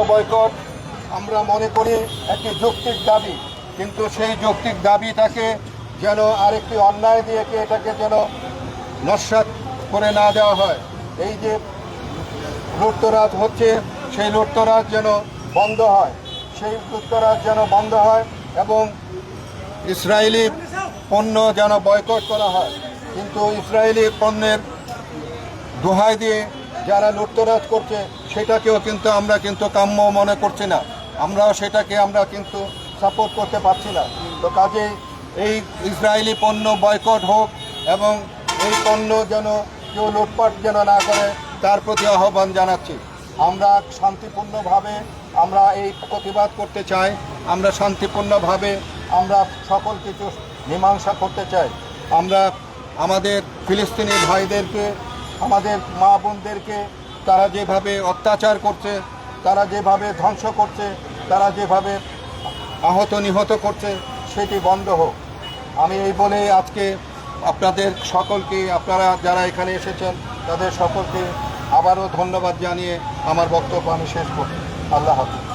Boycott আমরা মনে করি একটি যৌক্তিক দাবি, কিন্তু সেই যৌক্তিক দাবিটাকে যেন আরেকটি অন্যায় দিয়ে এটাকে যেন নস্যাৎ করে না দেওয়া হয়। এই যে লুটতরাজ হচ্ছে, সেই লুটতরাজ যেন বন্ধ হয়, সেই লুটতরাজ যেন বন্ধ হয় এবং ইসরায়েলি পণ্য যেন বয়কট করা হয়। কিন্তু ইসরায়েলি পণ্যের দোহাই দিয়ে যারা লুটতরাজ করছে সেটাকেও কিন্তু আমরা কিন্তু কাম্য মনে করছি না, আমরাও সেটাকে আমরা কিন্তু সাপোর্ট করতে পারছি না। তো কাজেই এই ইসরায়েলি পণ্য বয়কট হোক এবং এই পণ্য যেন কেউ লুটপাট যেন না করে তার প্রতি আহ্বান জানাচ্ছি। আমরা শান্তিপূর্ণভাবে আমরা এই প্রতিবাদ করতে চাই, আমরা শান্তিপূর্ণভাবে আমরা সকল কিছু মীমাংসা করতে চাই। আমরা আমাদের ফিলিস্তিনি ভাইদেরকে, আমাদের মা বোনদেরকে তারা যেভাবে অত্যাচার করছে, তারা যেভাবে ধ্বংস করছে, তারা যেভাবে আহত নিহত করছে সেটি বন্ধ হোক। আমি এই বলে আজকে আপনাদের সকলকে, আপনারা যারা এখানে এসেছেন তাদের সকলকে আবারও ধন্যবাদ জানিয়ে আমার বক্তব্য আমি শেষ করছি। আল্লাহ হাফেজ।